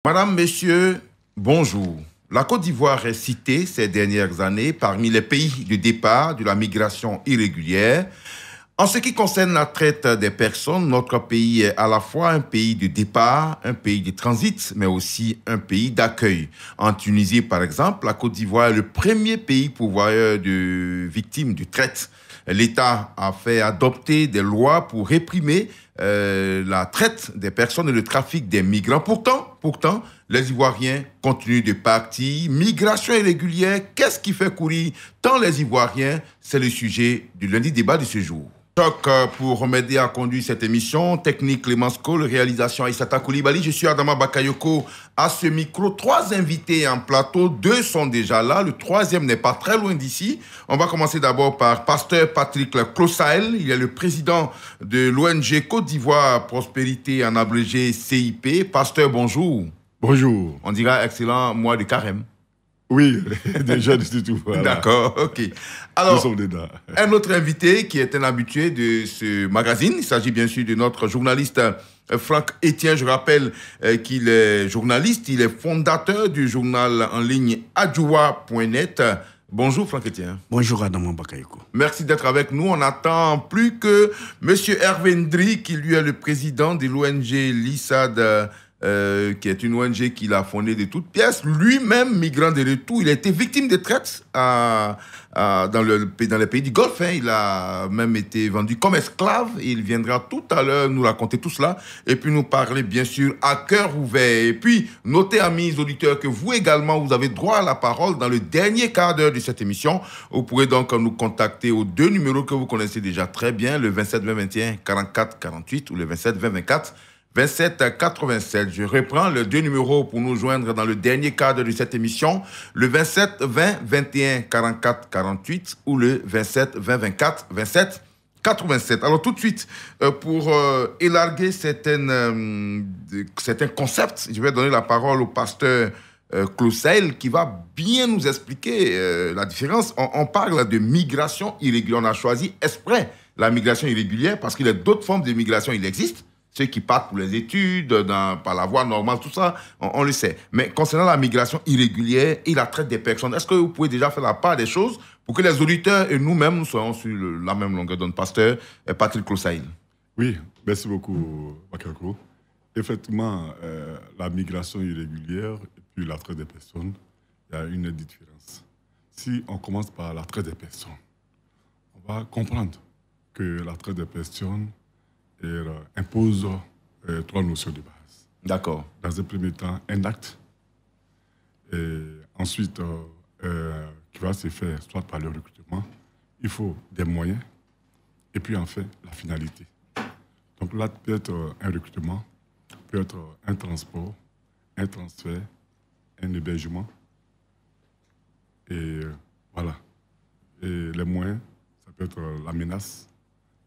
Madame, Messieurs, bonjour. La Côte d'Ivoire est citée ces dernières années parmi les pays de départ de la migration irrégulière. En ce qui concerne la traite des personnes, notre pays est à la fois un pays de départ, un pays de transit, mais aussi un pays d'accueil. En Tunisie, par exemple, la Côte d'Ivoire est le premier pays pourvoyeur de victimes de traite. L'État a fait adopter des lois pour réprimer la traite des personnes et le trafic des migrants. Pourtant, les Ivoiriens continuent de partir. Migration irrégulière, qu'est-ce qui fait courir tant les Ivoiriens? C'est le sujet du lundi débat de ce jour. Choc pour m'aider à conduire cette émission. Technique Clémence Cole, réalisation Aïssata Koulibaly. Je suis Adama Bakayoko à ce micro. 3 invités en plateau, 2 sont déjà là. Le 3e n'est pas très loin d'ici. On va commencer d'abord par Pasteur Patrick Closael. Il est le président de l'ONG Côte d'Ivoire Prospérité, en abrégé CIP. Pasteur, bonjour. Bonjour. On dira excellent mois de carême. Oui, déjà du tout. Voilà. D'accord, ok. Alors, nous sommes dedans. Un autre invité qui est un habitué de ce magazine, il s'agit bien sûr de notre journaliste Franck Etienne. Je rappelle qu'il est journaliste, il est fondateur du journal en ligne adjoua.net. Bonjour Franck Etienne. Bonjour Adama Bakayoko. Merci d'être avec nous. On n'attend plus que M. Hervé Ndri, qui lui est le président de l'ONG LISAD, qui est une ONG qu'il a fondée de toutes pièces, lui-même migrant de retour. Il a été victime de traite dans les pays du Golfe. Il a même été vendu comme esclave. Il viendra tout à l'heure nous raconter tout cela et puis nous parler, bien sûr, à cœur ouvert. Et puis, notez, amis auditeurs, que vous également, vous avez droit à la parole dans le dernier quart d'heure de cette émission. Vous pourrez donc nous contacter aux 2 numéros que vous connaissez déjà très bien, le 27 20 21 44 48 ou le 27 20 24 27 87. Je reprends les 2 numéros pour nous joindre dans le dernier cadre de cette émission, le 27 20 21 44 48 ou le 27 20 24 27 87. Alors tout de suite, pour élarguer certains concepts, je vais donner la parole au pasteur Closael qui va bien nous expliquer la différence. On parle de migration irrégulière. On a choisi exprès la migration irrégulière parce qu'il y a d'autres formes de migration, il existe. Ceux qui partent pour les études, par la voie normale, tout ça, on le sait. Mais concernant la migration irrégulière et la traite des personnes, est-ce que vous pouvez déjà faire la part des choses pour que les auditeurs et nous-mêmes, nous soyons sur la même longueur d'onde? Pasteur Patrick Closael. Oui, merci beaucoup, Bakayoko. Effectivement, la migration irrégulière et puis la traite des personnes, il y a une différence. Si on commence par la traite des personnes, on va comprendre que la traite des personnes impose 3 notions de base. D'accord. Dans un premier temps, un acte, et ensuite, qui va se faire soit par le recrutement, il faut des moyens, et puis enfin, la finalité. Donc là, peut être un recrutement, peut être un transport, un transfert, un hébergement, et voilà. Et les moyens, ça peut être la menace,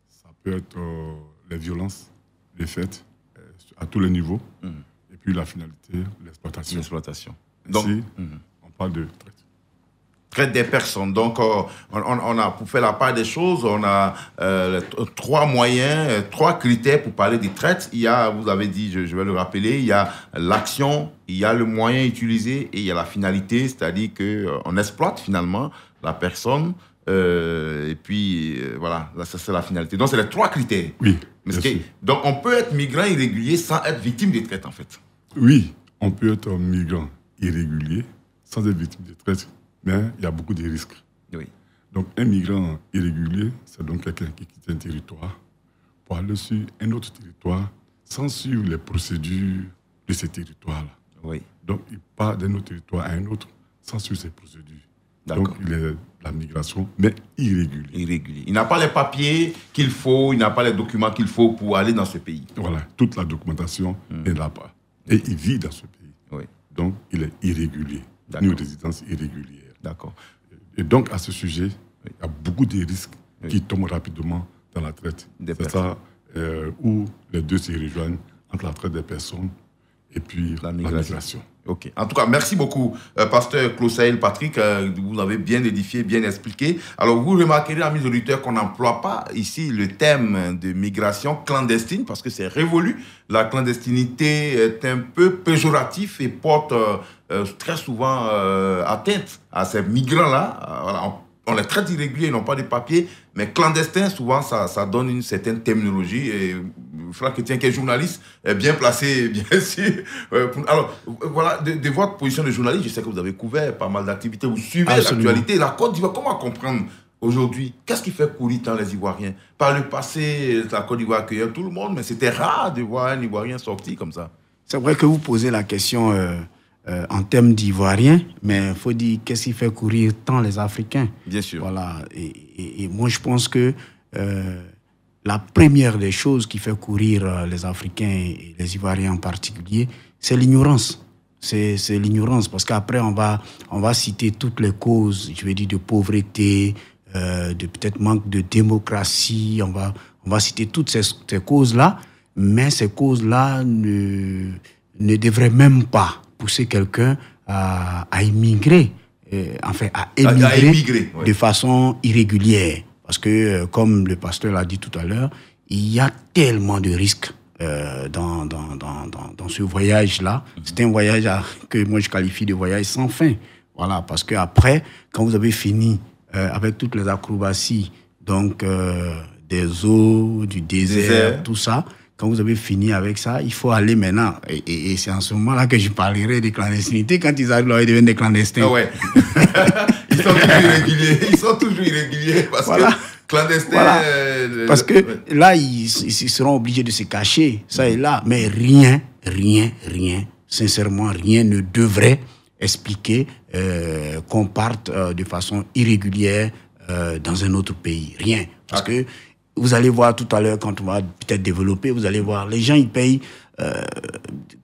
ça peut être les violences, les faits, à tous les niveaux. Et puis la finalité, l'exploitation. L'exploitation. Donc, on parle de traite. Traite des personnes. Donc, on a, pour faire la part des choses, on a 3 moyens, 3 critères pour parler des traites. Il y a, vous avez dit, je vais le rappeler, il y a l'action, il y a le moyen utilisé et il y a la finalité, c'est-à-dire qu'on exploite finalement la personne. Et puis, voilà, ça c'est la finalité. Donc, c'est les 3 critères. Oui. Donc, on peut être migrant irrégulier sans être victime de traite, en fait. Oui, on peut être migrant irrégulier sans être victime de traite, mais il y a beaucoup de risques. Oui. Donc, un migrant irrégulier, c'est donc quelqu'un qui quitte un territoire pour aller sur un autre territoire sans suivre les procédures de ce territoire-là. Oui. Donc, il part d'un autre territoire à un autre sans suivre ces procédures. Donc, il est la migration, mais irrégulier. Il n'a pas les papiers qu'il faut, il n'a pas les documents qu'il faut pour aller dans ce pays. Voilà, toute la documentation, il n'a pas. Et il vit dans ce pays. Oui. Donc, il est irrégulier. Une résidence irrégulière. D'accord. Et donc, à ce sujet, il y a beaucoup de risques qui tombent rapidement dans la traite. C'est ça où les deux se rejoignent entre la traite des personnes et puis la migration. Ok. En tout cas, merci beaucoup, pasteur Claude Patrick. Vous avez bien édifié, bien expliqué. Alors, vous remarquerez, amis auditeurs, qu'on n'emploie pas ici le thème de migration clandestine parce que c'est révolu. La clandestinité est un peu péjoratif et porte très souvent atteinte à ces migrants-là. Voilà. On les traite irréguliers, ils n'ont pas de papiers, mais clandestins, souvent, ça donne une certaine terminologie. Et Franck Etienne, qui est journaliste, est bien placé, bien sûr. Alors, voilà, de votre position de journaliste, je sais que vous avez couvert pas mal d'activités, vous suivez l'actualité. La Côte d'Ivoire, comment comprendre aujourd'hui? Qu'est-ce qui fait courir tant les Ivoiriens? Par le passé, la Côte d'Ivoire accueillait tout le monde, mais c'était rare de voir un Ivoirien sortir comme ça. C'est vrai que vous posez la question en termes d'Ivoiriens, mais il faut dire qu'est-ce qui fait courir tant les Africains. Bien sûr. Voilà. Et moi, je pense que la première des choses qui fait courir les Africains et les Ivoiriens en particulier, c'est l'ignorance. C'est l'ignorance, parce qu'après, on va citer toutes les causes, je vais dire, de pauvreté, de peut-être manque de démocratie. On va citer toutes ces causes-là, mais ces causes-là ne devraient même pas pousser quelqu'un à émigrer, à émigrer ouais. De façon irrégulière. Parce que, comme le pasteur l'a dit tout à l'heure, il y a tellement de risques dans ce voyage-là. C'est un voyage que moi je qualifie de voyage sans fin. Voilà, parce qu'après, quand vous avez fini avec toutes les acrobaties, donc des eaux, du désert, tout ça, quand vous avez fini avec ça, il faut aller maintenant. Et c'est en ce moment-là que je parlerai des clandestinités. Quand ils arrivent là, ils deviennent des clandestins. Ah ouais. Ils sont toujours irréguliers parce que clandestins... Voilà. Parce que là, ils seront obligés de se cacher, ça et là. Mais rien, sincèrement, rien ne devrait expliquer qu'on parte de façon irrégulière dans un autre pays. Rien. Parce que vous allez voir tout à l'heure, quand on va peut-être développer, vous allez voir, les gens, ils payent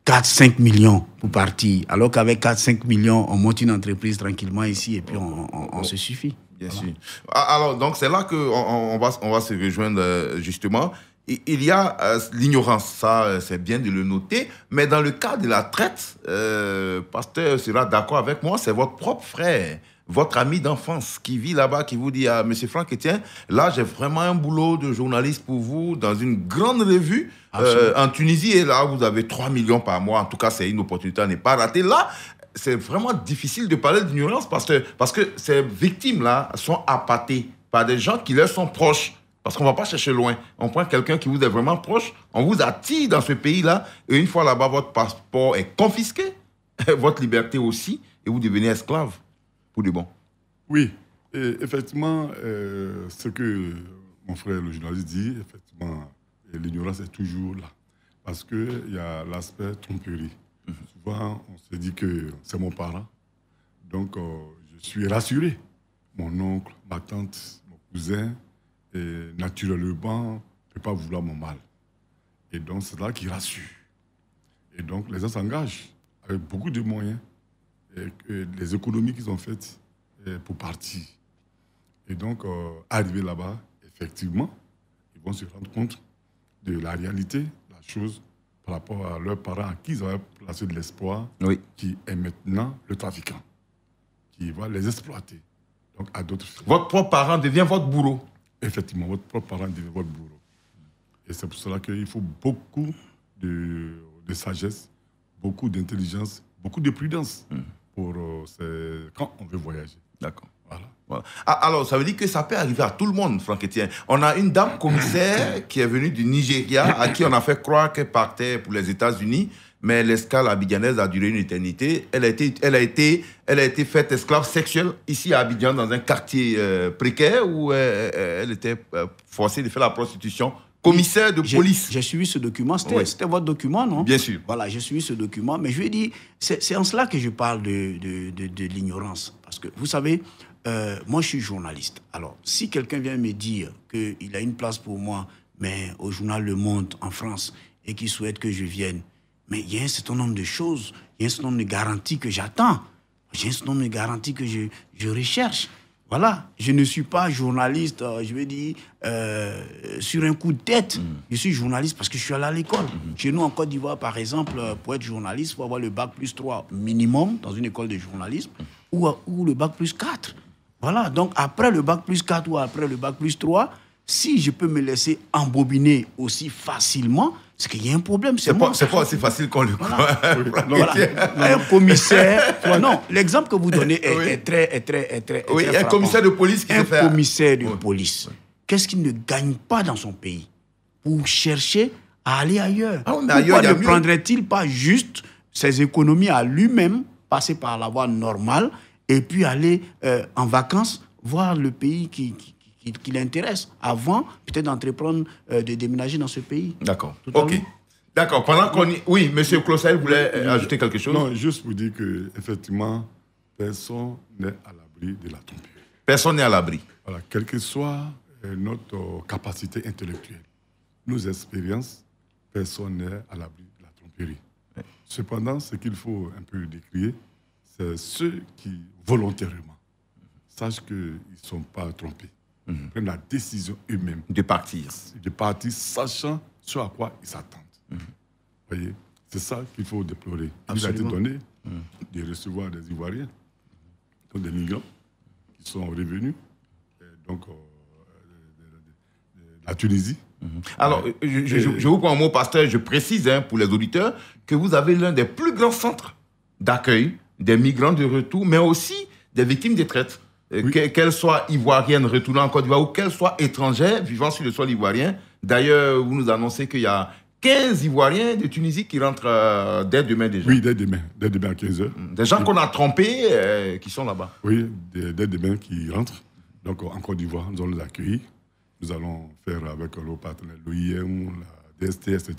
4-5 millions pour partir. Alors qu'avec 4-5 millions, on monte une entreprise tranquillement ici et puis on se suffit. Bien sûr. Alors, donc, c'est là qu'on va se rejoindre, justement. Il y a l'ignorance, ça, c'est bien de le noter. Mais dans le cas de la traite, pasteur sera d'accord avec moi, c'est votre propre frère, votre ami d'enfance qui vit là-bas, qui vous dit à M. Franck Etienne, là, j'ai vraiment un boulot de journaliste pour vous dans une grande revue en Tunisie. Et là, vous avez 3 millions par mois. En tout cas, c'est une opportunité à ne pas rater. Là, c'est vraiment difficile de parler d'ignorance parce que ces victimes-là sont appâtées par des gens qui leur sont proches. Parce qu'on ne va pas chercher loin. On prend quelqu'un qui vous est vraiment proche, on vous attire dans ce pays-là, et une fois là-bas, votre passeport est confisqué, votre liberté aussi, et vous devenez esclave. Pour du bon. Oui, et effectivement, ce que mon frère le journaliste dit, effectivement, l'ignorance est toujours là. Parce qu'il y a l'aspect tromperie. Souvent, on se dit que c'est mon parent. Donc, je suis rassuré. Mon oncle, ma tante, mon cousin, et naturellement, ne peut pas vouloir mon mal. Et donc, c'est là qui rassure. Et donc, les gens s'engagent avec beaucoup de moyens. Et les économies qu'ils ont faites pour partir. Et donc, arriver là-bas, effectivement, ils vont se rendre compte de la réalité, la chose, par rapport à leurs parents à qui ils avaient placé de l'espoir, qui est maintenant le trafiquant, qui va les exploiter. Donc, à d'autres fins. Votre propre parent devient votre bourreau. Effectivement, votre propre parent devient votre bourreau. Et c'est pour cela qu'il faut beaucoup de sagesse, beaucoup d'intelligence, beaucoup de prudence pour quand on veut voyager. D'accord. Voilà. Alors, ça veut dire que ça peut arriver à tout le monde, Franck Etienne. On a une dame commissaire qui est venue du Nigeria, à qui on a fait croire qu'elle partait pour les États-Unis, mais l'escale abidjanaise a duré une éternité. Elle a été faite esclave sexuelle ici à Abidjan, dans un quartier précaire où elle était forcée de faire la prostitution. Commissaire de police. J'ai suivi ce document. C'était votre document, non? Bien sûr. Voilà, j'ai suivi ce document. Mais je lui ai dit, c'est en cela que je parle de l'ignorance. Parce que, vous savez, moi, je suis journaliste. Alors, si quelqu'un vient me dire qu'il a une place pour moi, mais au journal Le Monde, en France, et qu'il souhaite que je vienne, mais il y a un certain nombre de choses, il y a un certain nombre de garanties que j'attends. J'ai un certain nombre de garanties que je recherche. Voilà, je ne suis pas journaliste, je vais dire, sur un coup de tête. Je suis journaliste parce que je suis allé à l'école. Chez nous, en Côte d'Ivoire, par exemple, pour être journaliste, il faut avoir le bac plus 3 minimum dans une école de journalisme ou le bac plus 4. Voilà, donc après le bac plus 4 ou après le bac plus 3, si je peux me laisser embobiner aussi facilement, c'est qu'il y a un problème. C'est pas aussi facile qu'on le croit. Voilà. Un commissaire. Non, l'exemple que vous donnez est très. Oui, un commissaire de police qui se fait. Un commissaire de police. Qu'est-ce qu'il ne gagne pas dans son pays pour chercher à aller ailleurs? Pourquoi ne prendrait-il pas juste ses économies à lui-même, passer par la voie normale, et puis aller en vacances, voir le pays qui l'intéresse, avant peut-être d'entreprendre, de déménager dans ce pays. D'accord. Ok. D'accord. Pendant qu'on y... Oui, M. Clossel voulait ajouter quelque chose. Non, juste pour dire qu'effectivement, personne n'est à l'abri de la tromperie. Personne n'est à l'abri. Voilà, quelle que soit notre capacité intellectuelle, nos expériences, personne n'est à l'abri de la tromperie. Ouais. Cependant, ce qu'il faut un peu décrire, c'est ceux qui, volontairement, sachent qu'ils ne sont pas trompés. Prennent la décision eux-mêmes de partir, sachant ce à quoi ils s'attendent. Voyez, c'est ça qu'il faut déplorer. Absolument. Il a été donné de recevoir des Ivoiriens, donc des migrants qui sont revenus, donc de la Tunisie. Alors, je vous prends un mot, pasteur, je précise pour les auditeurs que vous avez l'un des plus grands centres d'accueil des migrants de retour, mais aussi des victimes de traite. Oui. Qu'elles soient ivoiriennes retournant en Côte d'Ivoire ou qu'elles soient étrangères vivant sur le sol ivoirien. D'ailleurs, vous nous annoncez qu'il y a 15 Ivoiriens de Tunisie qui rentrent dès demain déjà. Oui, dès demain à 15h. Des gens qu'on a trompés qui sont là-bas. Oui, dès demain qui rentrent. Donc en Côte d'Ivoire, nous allons les accueillir. Nous allons faire avec nos partenaires, l'OIM, la DST, etc.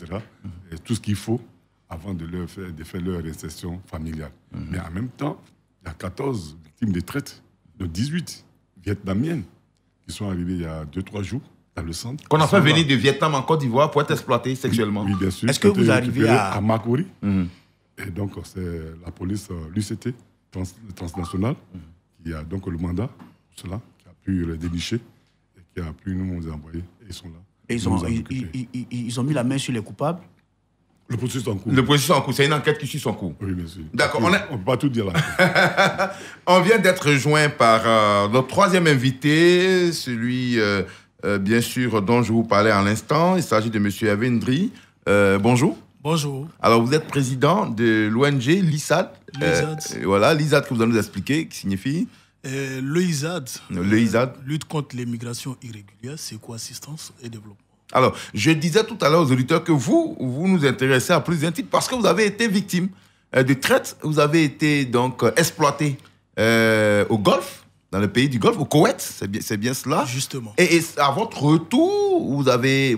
Et tout ce qu'il faut avant de faire leur réinsertion familiale. Mais en même temps, il y a 14 victimes de traite. De 18 Vietnamiennes qui sont arrivées il y a 2-3 jours dans le centre. Qu'on a fait venir de Vietnam en Côte d'Ivoire pour être exploitées sexuellement. Oui, bien sûr. Est-ce que vous arrivez à Makori. Et donc, c'est la police, l'UCT transnationale, qui a donc le mandat pour cela, qui a pu les dénicher et qui a pu nous envoyer. Et ils sont là. Et ils ont mis la main sur les coupables? Le processus en cours. Le processus en cours, c'est une enquête qui suit son cours. Oui, bien sûr. D'accord. On ne peut pas tout dire là. On vient d'être rejoint par notre troisième invité, celui, bien sûr, dont je vous parlais à l'instant. Il s'agit de M. Hervé Ndri. Bonjour. Bonjour. Alors, vous êtes président de l'ONG l'ISAD. Voilà, l'ISAD que vous allez nous expliquer, qui signifie le ISAD, lutte contre l'immigration irrégulière, séco-assistance et développement. Alors, je disais tout à l'heure aux auditeurs que vous nous intéressez à plusieurs titres parce que vous avez été victime de traite, vous avez été donc exploité au Golfe, dans le pays du Golfe, au Koweït, c'est bien cela. Justement. Et à votre retour, vous avez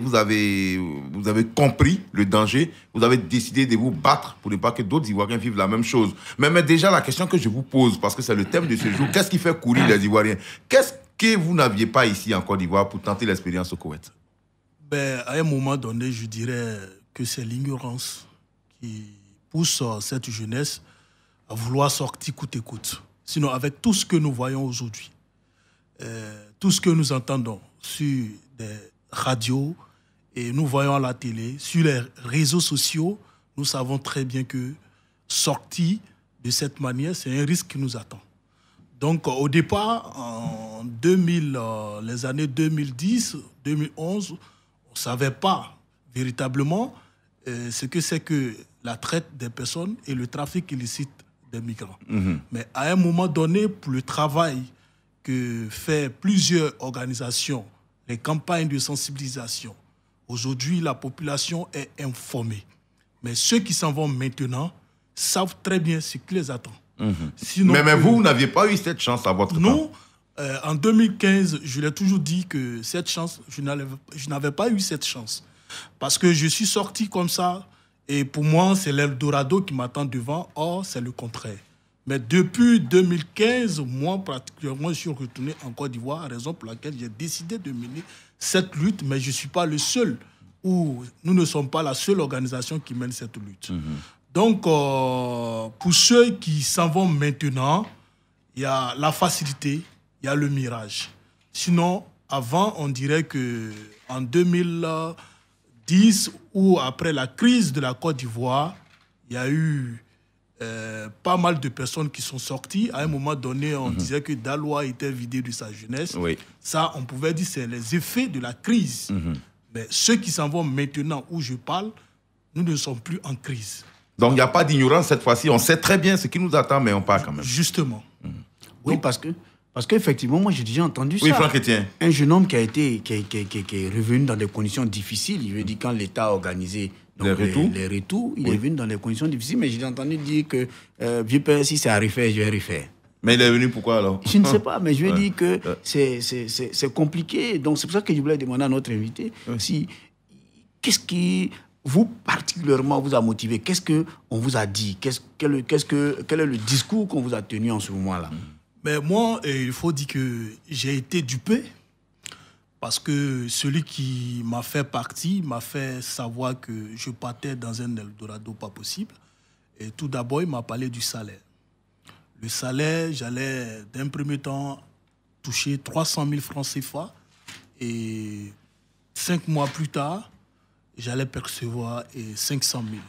compris le danger, vous avez décidé de vous battre pour ne pas que d'autres Ivoiriens vivent la même chose. Mais déjà, la question que je vous pose, parce que c'est le thème de ce jour, qu'est-ce qui fait courir les Ivoiriens? Qu'est-ce que vous n'aviez pas ici en Côte d'Ivoire pour tenter l'expérience au Koweït? À un moment donné, je dirais que c'est l'ignorance qui pousse cette jeunesse à vouloir sortir coûte et coûte. Sinon, avec tout ce que nous voyons aujourd'hui, tout ce que nous entendons sur des radios et nous voyons à la télé, sur les réseaux sociaux, nous savons très bien que sortir de cette manière, c'est un risque qui nous attend. Donc, au départ, en les années 2010, 2011, on ne savait pas véritablement ce que c'est que la traite des personnes et le trafic illicite des migrants. Mais à un moment donné, pour le travail que fait plusieurs organisations, les campagnes de sensibilisation, aujourd'hui, la population est informée. Mais ceux qui s'en vont maintenant savent très bien ce qui les attend. Sinon, mais vous n'aviez pas eu cette chance à votre temps. Non. En 2015, je l'ai toujours dit que cette chance, je n'avais pas eu cette chance. Parce que je suis sorti comme ça, et pour moi, c'est l'Eldorado qui m'attend devant. Or, c'est le contraire. Mais depuis 2015, moi, particulièrement, je suis retourné en Côte d'Ivoire, raison pour laquelle j'ai décidé de mener cette lutte, mais je ne suis pas le seul, ou nous ne sommes pas la seule organisation qui mène cette lutte. Donc, pour ceux qui s'en vont maintenant, il y a la facilité, il y a le mirage. Sinon, avant, on dirait qu'en 2010 ou après la crise de la Côte d'Ivoire, il y a eu pas mal de personnes qui sont sorties. À un moment donné, on disait que Daloa était vidé de sa jeunesse. Oui. Ça, on pouvait dire que c'est les effets de la crise. Mais ceux qui s'en vont maintenant où je parle, nous ne sommes plus en crise. Donc, il n'y a pas d'ignorance cette fois-ci. On sait très bien ce qui nous attend, mais on part quand même. Justement. Oui, parce qu'effectivement, moi, j'ai déjà entendu ça. Oui, Franck Etienne. Un jeune homme qui est revenu dans des conditions difficiles. Je veux dire, quand l'État a organisé les retours, il est venu dans des conditions difficiles. Mais j'ai entendu dire que, vieux père, si c'est à refaire, je vais refaire. Mais il est venu pourquoi alors? Je ne sais pas, mais je veux dire que c'est compliqué. Donc, c'est pour ça que je voulais demander à notre invité qu'est-ce qui, vous particulièrement, vous a motivé? Qu'est-ce qu'on vous a dit? Quel est le discours qu'on vous a tenu en ce moment-là? Mais moi, il faut dire que j'ai été dupé parce que celui qui m'a fait partie m'a fait savoir que je partais dans un Eldorado pas possible. Et tout d'abord, il m'a parlé du salaire. Le salaire, j'allais d'un premier temps toucher 300 000 francs CFA et 5 mois plus tard, j'allais percevoir 500 000.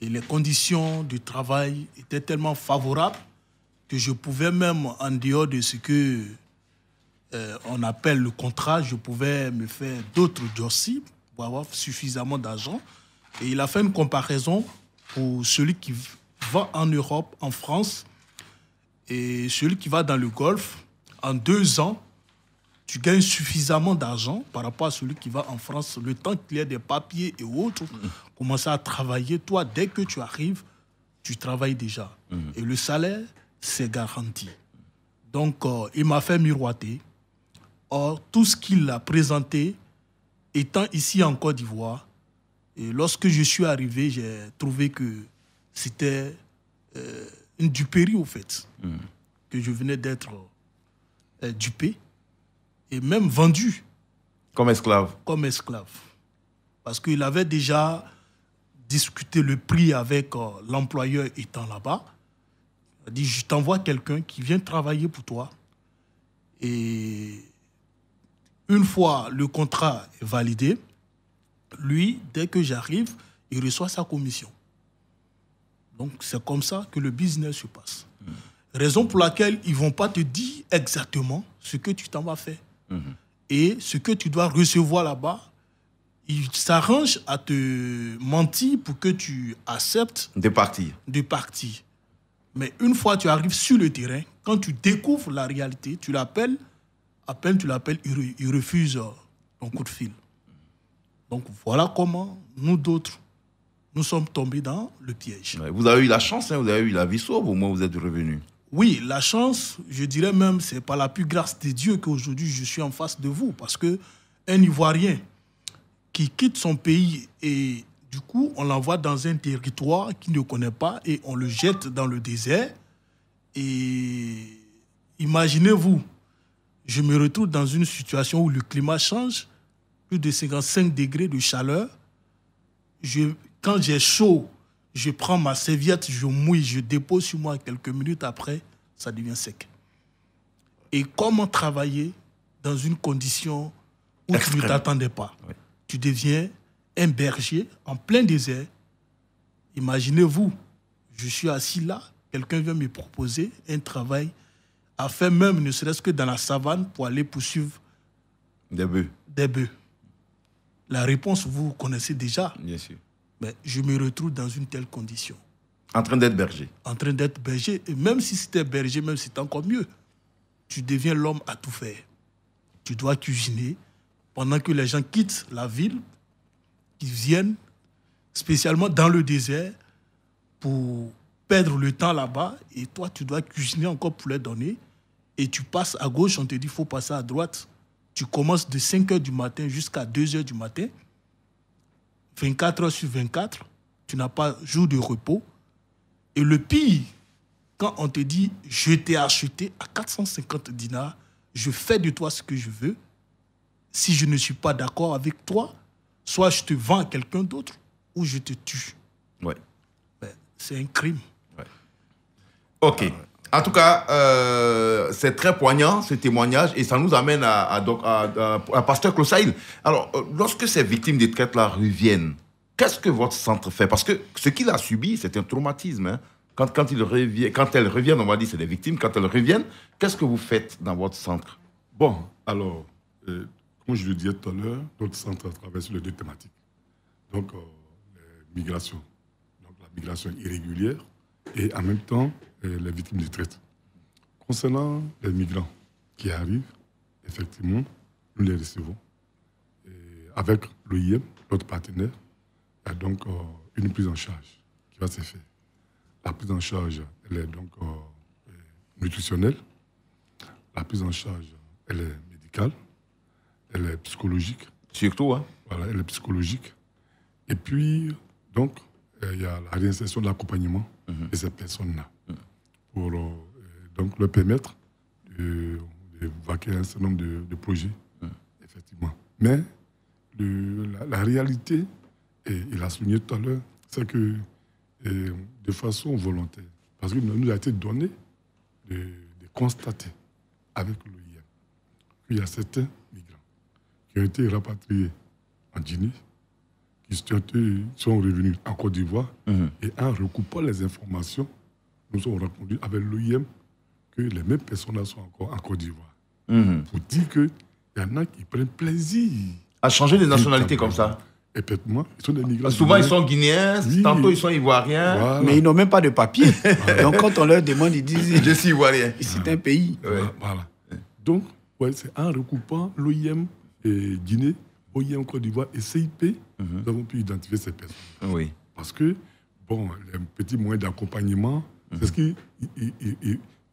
Et les conditions du travail étaient tellement favorables que je pouvais même, en dehors de ce que on appelle le contrat, je pouvais me faire d'autres jobs pour avoir suffisamment d'argent. Et il a fait une comparaison pour celui qui va en Europe, en France, et celui qui va dans le Golfe. En 2 ans, tu gagnes suffisamment d'argent par rapport à celui qui va en France. Le temps qu'il y ait des papiers et autres, commencer à travailler. Toi, dès que tu arrives, tu travailles déjà. Et le salaire, c'est garanti. Donc, il m'a fait miroiter. Or, tout ce qu'il a présenté, étant ici en Côte d'Ivoire, et lorsque je suis arrivé, j'ai trouvé que c'était une duperie, au fait. Que je venais d'être dupé et même vendu. Comme esclave. Comme esclave. Parce qu'il avait déjà discuté le prix avec l'employeur étant là-bas. Il a dit, je t'envoie quelqu'un qui vient travailler pour toi. Et une fois le contrat est validé, lui, dès que j'arrive, il reçoit sa commission. Donc, c'est comme ça que le business se passe. Raison pour laquelle ils ne vont pas te dire exactement ce que tu t'en vas faire. Et ce que tu dois recevoir là-bas, ils s'arrangent à te mentir pour que tu acceptes de partir. Mais une fois que tu arrives sur le terrain, quand tu découvres la réalité, tu l'appelles, il refuse ton coup de fil. Donc voilà comment nous d'autres, nous sommes tombés dans le piège. Ouais, vous avez eu la chance, vous avez eu la vie sauve, au moins vous êtes revenu. Oui, la chance, je dirais même, c'est par la plus grâce de Dieu qu'aujourd'hui je suis en face de vous. Parce qu'un Ivoirien qui quitte son pays et du coup on l'envoie dans un territoire qu'il ne connaît pas et on le jette dans le désert. Et imaginez-vous, je me retrouve dans une situation où le climat change, plus de 55 degrés de chaleur. Quand j'ai chaud, je prends ma serviette, je mouille, je dépose sur moi. Quelques minutes après, ça devient sec. Et comment travailler dans une condition où tu ne t'attendais pas? Oui. Tu deviens un berger en plein désert. Imaginez-vous, je suis assis là, quelqu'un vient me proposer un travail à faire même, ne serait-ce que dans la savane, pour aller poursuivre des bœufs. La réponse, vous connaissez déjà. Bien sûr. Mais je me retrouve dans une telle condition. En train d'être berger. En train d'être berger. Et même si c'était berger, même si c'est encore mieux, tu deviens l'homme à tout faire. Tu dois cuisiner pendant que les gens quittent la ville, qu'ils viennent spécialement dans le désert pour perdre le temps là-bas. Et toi, tu dois cuisiner encore pour les donner. Et tu passes à gauche, on te dit qu'il faut passer à droite. Tu commences de 5 h du matin jusqu'à 2 h du matin. 24 heures sur 24, tu n'as pas jour de repos. Et le pire, quand on te dit « je t'ai acheté à 450 dinars, je fais de toi ce que je veux », si je ne suis pas d'accord avec toi, soit je te vends à quelqu'un d'autre ou je te tue. Ouais. Ben, c'est un crime. Ouais. OK. En tout cas, c'est très poignant ce témoignage et ça nous amène à Pasteur Closaïl. Alors, lorsque ces victimes de traite-là reviennent, qu'est-ce que votre centre fait? Parce que ce qu'il a subi, c'est un traumatisme. Hein. Quand elles reviennent, on va dire c'est des victimes, quand elles reviennent, qu'est-ce que vous faites dans votre centre? Bon, alors, comme je le disais tout à l'heure, notre centre travaille sur les deux thématiques. Donc, les migrations. Donc, la migration irrégulière et en même temps, les victimes de traite. Concernant les migrants qui arrivent, effectivement, nous les recevons. Et avec l'OIM, notre partenaire, il y a donc une prise en charge qui va se faire. La prise en charge, elle est donc nutritionnelle. La prise en charge, elle est médicale. Elle est psychologique. Surtout, hein? Voilà, elle est psychologique. Et puis, donc, il y a la réinsertion de l'accompagnement de ces personnes-là. Pour donc leur permettre de vaquer un certain nombre de projets, effectivement. Mais la réalité, et il a souligné tout à l'heure, c'est que de façon volontaire, parce qu'il nous a été donné de constater avec l'OIM qu'il y a certains migrants qui ont été rapatriés en Guinée, qui sont revenus en Côte d'Ivoire, et en recoupant les informations, nous sommes reconduits avec l'OIM que les mêmes personnes sont encore en Côte d'Ivoire. Pour dire qu'il y en a qui prennent plaisir à changer de nationalité comme ça. Effectivement, ils sont des migrants. Souvent, ils sont guinéens, tantôt ils sont ivoiriens. Voilà. Mais ils n'ont même pas de papier. Donc, quand on leur demande, ils disent je suis ivoirien. C'est un pays. Voilà. Donc, c'est en recoupant l'OIM et Guinée, OIM Côte d'Ivoire et CIP, nous avons pu identifier ces personnes. Oui. Parce que, bon, les petits moyens d'accompagnement, c'est ce qui.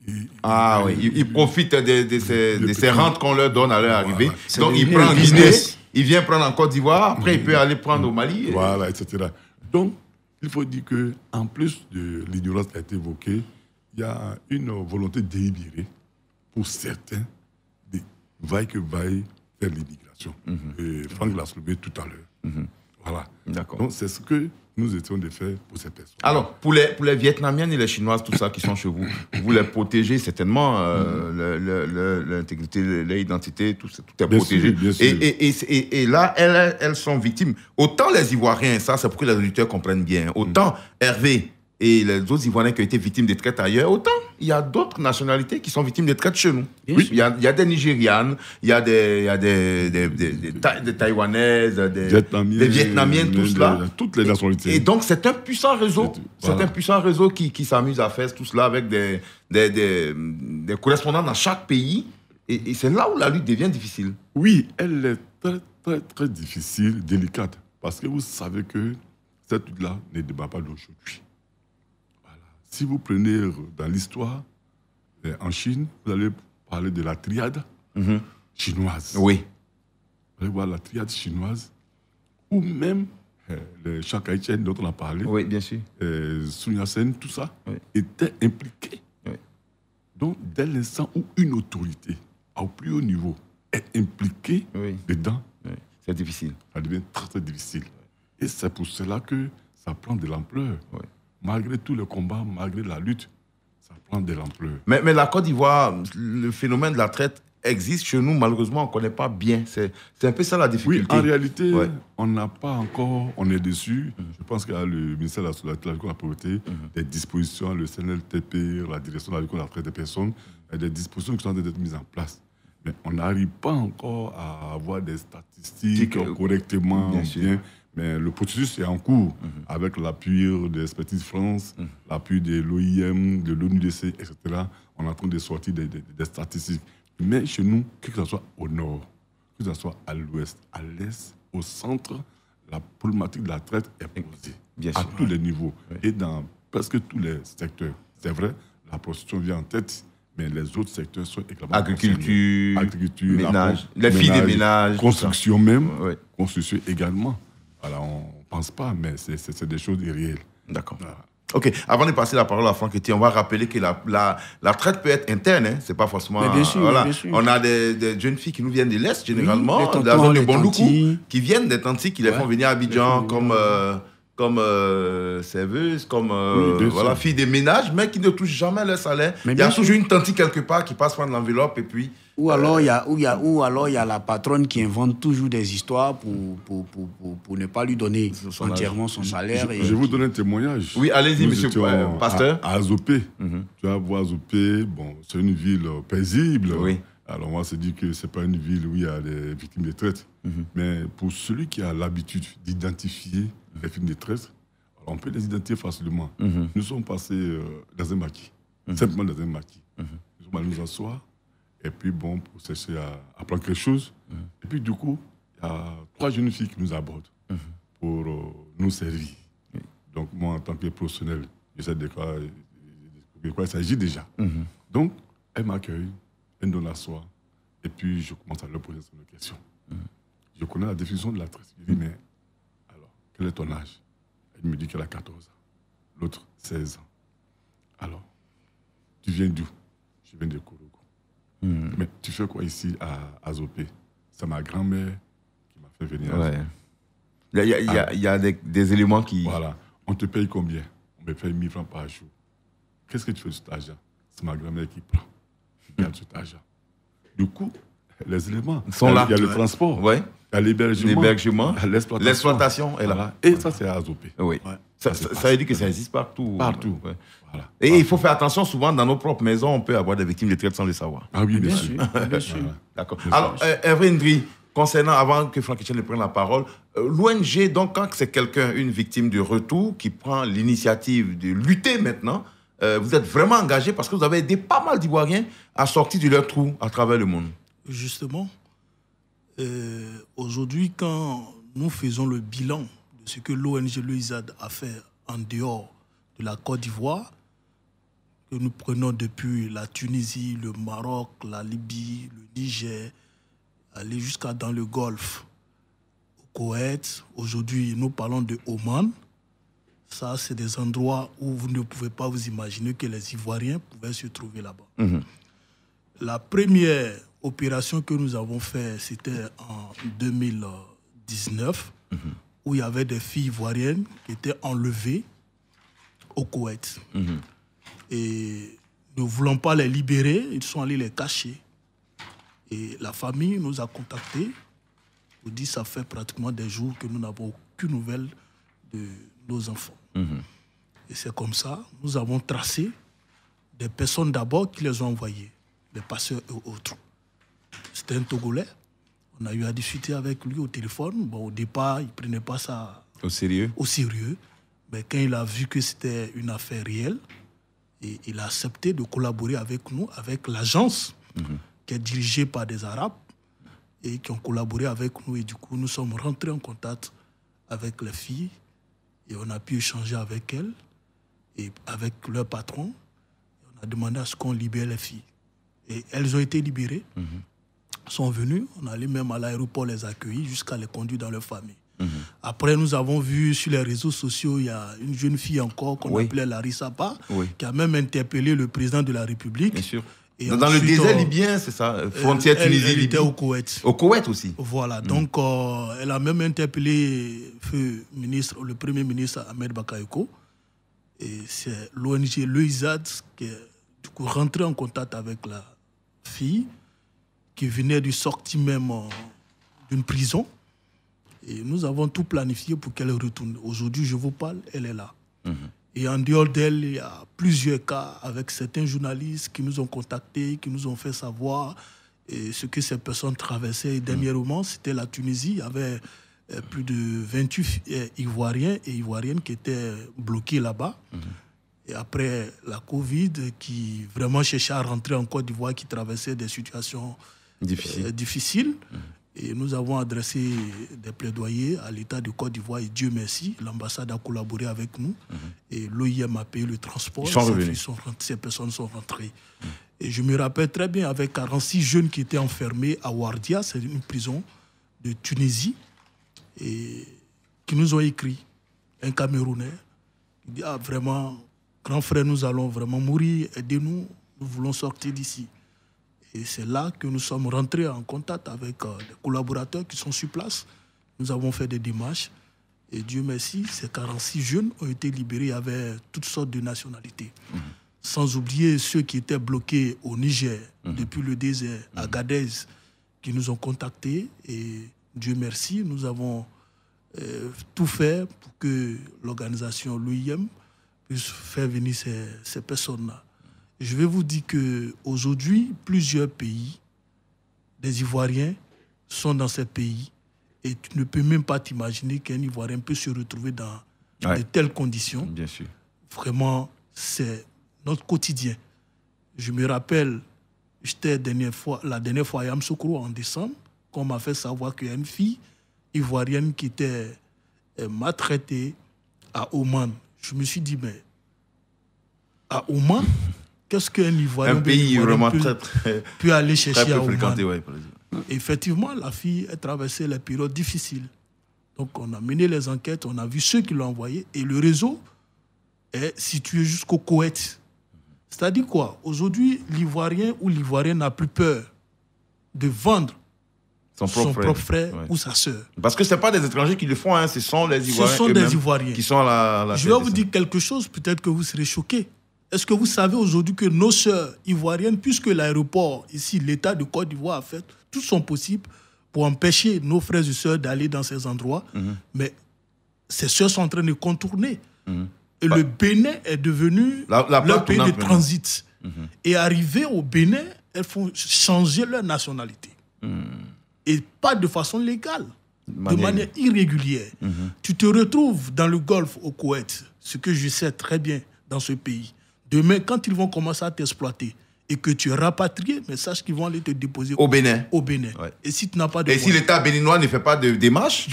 Ils profitent de ces rentes qu'on leur donne à leur arrivée. Donc, il devenu prend un en Guinée, business. il vient prendre en Côte d'Ivoire, après il peut aller prendre au Mali. Voilà, etc. Donc, il faut dire qu'en plus de l'ignorance qui a été évoquée, il y a une volonté délibérée pour certains de vaille que vaille faire l'immigration. Franck l'a soulevé tout à l'heure. Voilà. D'accord. Donc, c'est ce que nous essayons de faire pour ces personnes. Alors, pour les Vietnamiennes et les Chinoises, tout ça qui sont chez vous, vous les protégez certainement, l'intégrité, l'identité, tout est Bien protégé. sûr, bien sûr. Et là, elles sont victimes. Autant les Ivoiriens, ça c'est pour que les auditeurs comprennent bien, autant Hervé et les autres Ivoiriens qui ont été victimes de traite ailleurs, autant il y a d'autres nationalités qui sont victimes de traite chez nous. Oui. Il y a des Nigérianes, il y a des Taïwanaises, des Vietnamiennes, tout cela. Toutes les nationalités. Et donc, c'est un puissant réseau. C'est un puissant réseau qui s'amuse à faire tout cela avec des correspondants dans chaque pays. Et c'est là où la lutte devient difficile. Oui, elle est très, très, très difficile, délicate. Parce que vous savez que cette lutte-là ne débat pas d'aujourd'hui. Si vous prenez dans l'histoire, en Chine, vous allez parler de la triade chinoise. Oui. Vous allez voir la triade chinoise, ou même le Chiang Kai-shek dont on a parlé, Oui, bien sûr. Sun Yat-sen, tout ça, Oui. étaient impliqués. Oui. Donc, dès l'instant où une autorité, au plus haut niveau, est impliquée dedans, C'est difficile. ça devient très, très difficile. Et c'est pour cela que ça prend de l'ampleur. Malgré tous les combats, malgré la lutte, ça prend de l'ampleur. Mais la Côte d'Ivoire, le phénomène de la traite existe chez nous, malheureusement, on ne connaît pas bien. C'est un peu ça la difficulté. Oui, en réalité, on n'a pas encore, on est dessus. Je pense qu'il y a le ministère de la Solidarité, de la Pauvreté, des dispositions, le CNLTP, la direction de la lutte contre la traite des personnes, il y a des dispositions qui sont en train d'être mises en place. Mais on n'arrive pas encore à avoir des statistiques correctement bien. Mais le processus est en cours avec l'appui de l'Expertise France, l'appui de l'OIM, de l'ONUDC, etc. On est en train de sortir des statistiques. Mais chez nous, que ce soit au nord, que ce soit à l'ouest, à l'est, au centre, la problématique de la traite est posée à tous les niveaux et dans presque tous les secteurs. C'est vrai, la prostitution vient en tête, mais les autres secteurs sont également agriculture, ménage, les filles des ménages, construction même, construction également. Alors, on ne pense pas, mais c'est des choses irréelles. D'accord. Ok, avant de passer la parole à Franck Etienne, on va rappeler que la traite peut être interne, hein. C'est pas forcément... Mais bien sûr, bien sûr. On a des jeunes filles qui nous viennent de l'Est, généralement, de la zone de Bondoukou, qui viennent des Tantis, qui les font venir à Abidjan, comme comme serveuse, comme Oui, voilà, fille de ménage, mais qui ne touchent jamais leur salaire. Mais Il y a bien toujours une tante quelque part qui passe prendre l'enveloppe et puis... Ou alors il y a la patronne qui invente toujours des histoires pour ne pas lui donner Son entièrement son salaire. Je vais vous donner un témoignage. Oui, allez-y, Nous monsieur étions pasteur. À Azopé. Tu vas voir Azopé, bon, c'est une ville paisible. Oui. Alors moi, c'est dit que ce n'est pas une ville où il y a des victimes de traite. Mais pour celui qui a l'habitude d'identifier les victimes de traite, on peut les identifier facilement. Nous sommes passés dans un maquis, simplement dans un maquis. Nous sommes allés nous asseoir. Et puis, bon, pour chercher à apprendre quelque chose. Et puis, du coup, il y a 3 jeunes filles qui nous abordent pour nous servir. Donc, moi, en tant que professionnel, je sais de quoi il s'agit déjà. Donc, elles m'accueillent, elles me donnent la soie. Et puis, je commence à leur poser certaines questions. Je connais la définition de la traite. Je dis, mais alors, quel est ton âge? Elle me dit qu'elle a 14 ans. L'autre, 16 ans. Alors, tu viens d'où? Je viens de Korogo. Mais tu fais quoi ici à Azopé? C'est ma grand-mère qui m'a fait venir à Azopé. Il y a des éléments qui... Voilà. On te paye combien? On me paye 1000 francs par jour. Qu'est-ce que tu fais de cet argent? C'est ma grand-mère qui prend. Qui garde cet argent. Du coup, les éléments sont là. Il y a le transport. Ouais. Il y a l'hébergement. L'exploitation est là. Voilà. Et ça, c'est à Azopé. Oui. Ouais. Ça veut dire que ça existe partout. Partout. Ouais. Voilà. Et il faut faire attention, souvent dans nos propres maisons, on peut avoir des victimes de traite sans le savoir. Ah oui, Bien bien sûr, sûr. bien sûr. Voilà. D'accord. Bien Alors, Hervé Ndri, concernant, avant que Franck Etienne ne prenne la parole, l'ONG, donc, quand c'est quelqu'un, une victime de retour, qui prend l'initiative de lutter maintenant, vous êtes vraiment engagé parce que vous avez aidé pas mal d'Ivoiriens à sortir de leur trou à travers le monde. Justement, aujourd'hui, quand nous faisons le bilan de ce que l'ONG Loizad a fait en dehors de la Côte d'Ivoire, que nous prenons depuis la Tunisie, le Maroc, la Libye, le Niger, aller jusqu'à dans le Golfe, au Koweït. Aujourd'hui, nous parlons de Oman. Ça, c'est des endroits où vous ne pouvez pas vous imaginer que les Ivoiriens pouvaient se trouver là-bas. La première opération que nous avons faite, c'était en 2019, où il y avait des filles ivoiriennes qui étaient enlevées au Koweït. Et ne voulant pas les libérer, ils sont allés les cacher. Et la famille nous a contactés. On dit que ça fait pratiquement des jours que nous n'avons aucune nouvelle de nos enfants. Et c'est comme ça, nous avons tracé des personnes d'abord qui les ont envoyées, les passeurs et autres. C'était un Togolais. On a eu à discuter avec lui au téléphone. Bon, au départ, il ne prenait pas ça Au sérieux? Mais quand il a vu que c'était une affaire réelle, et il a accepté de collaborer avec nous, avec l'agence qui est dirigée par des Arabes et qui ont collaboré avec nous. Et du coup, nous sommes rentrés en contact avec les filles et on a pu échanger avec elles et avec leur patron. On a demandé à ce qu'on libère les filles. Et elles ont été libérées, sont venues. On allait même à l'aéroport les accueillir jusqu'à les conduire dans leur famille. Après, nous avons vu sur les réseaux sociaux, il y a une jeune fille encore qu'on appelait Larissa Ba, qui a même interpellé le président de la République. Bien sûr. Et dans ensuite, le désert libyen, c'est ça, frontière Tunisie-Libye. Elle était au Koweït. Au Koweït aussi. Voilà, donc elle a même interpellé le Premier ministre Ahmed Bakayoko. Et c'est l'ONG Loizad qui est du coup rentré en contact avec la fille qui venait de sortir même d'une prison. Et nous avons tout planifié pour qu'elle retourne. Aujourd'hui, je vous parle, elle est là. Et en dehors d'elle, il y a plusieurs cas avec certains journalistes qui nous ont contactés, qui nous ont fait savoir ce que ces personnes traversaient. Et dernièrement, c'était la Tunisie. Il y avait plus de 28 Ivoiriens et Ivoiriennes qui étaient bloqués là-bas. Et après la Covid, qui vraiment cherchaient à rentrer en Côte d'Ivoire, qui traversaient des situations difficiles. Et nous avons adressé des plaidoyers à l'État de Côte d'Ivoire et Dieu merci, l'ambassade a collaboré avec nous et l'OIM a payé le transport. Ces personnes sont rentrées. Et je me rappelle très bien avec 46 jeunes qui étaient enfermés à Wardia, c'est une prison de Tunisie, et qui nous ont écrit, un Camerounais, qui dit vraiment, grand frère, nous allons vraiment mourir, aidez-nous, nous voulons sortir d'ici. Et c'est là que nous sommes rentrés en contact avec des collaborateurs qui sont sur place. Nous avons fait des démarches Et Dieu merci, ces 46 jeunes ont été libérés avec toutes sortes de nationalités. Sans oublier ceux qui étaient bloqués au Niger, depuis le désert, à Gadez, qui nous ont contactés. Et Dieu merci, nous avons tout fait pour que l'organisation, l'OIM, puisse faire venir ces personnes-là. Je vais vous dire qu'aujourd'hui, plusieurs pays, des Ivoiriens, sont dans ces pays. Et tu ne peux même pas t'imaginer qu'un Ivoirien peut se retrouver dans de telles conditions. Bien sûr. Vraiment, c'est notre quotidien. Je me rappelle, j'étais la dernière fois à Yamoussoukro en décembre, qu'on m'a fait savoir qu'il y a une fille ivoirienne qui était maltraitée à Oman. Je me suis dit, mais à Oman, qu'est-ce qu'un Ivoirien, peut aller chercher à Oman? Effectivement, la fille a traversé les périodes difficiles. Donc, on a mené les enquêtes, on a vu ceux qui l'ont envoyé. Et le réseau est situé jusqu'au Koweït. C'est-à-dire quoi? Aujourd'hui, l'Ivoirien ou l'Ivoirienne n'a plus peur de vendre son propre frère ou sa sœur. Parce que ce n'est pas des étrangers qui le font, hein. Ce sont les Ivoiriens. Ce sont des Ivoiriens. Qui sont à la Je vais vous dire quelque chose, peut-être que vous serez choqués. Est-ce que vous savez aujourd'hui que nos sœurs ivoiriennes, puisque l'aéroport, ici, l'État de Côte d'Ivoire a fait tout son possible pour empêcher nos frères et sœurs d'aller dans ces endroits, mais ces sœurs sont en train de contourner. Et le Bénin est devenu leur pays de transit. Et arrivé au Bénin, elles font changer leur nationalité. Et pas de façon légale, de manière irrégulière. Tu te retrouves dans le Golfe au Koweït, ce que je sais très bien dans ce pays. Demain, quand ils vont commencer à t'exploiter et que tu es rapatrié, mais sache qu'ils vont aller te déposer au Bénin. Au Bénin. Ouais. Et si tu n'as pas de si l'État béninois ne fait pas de démarche,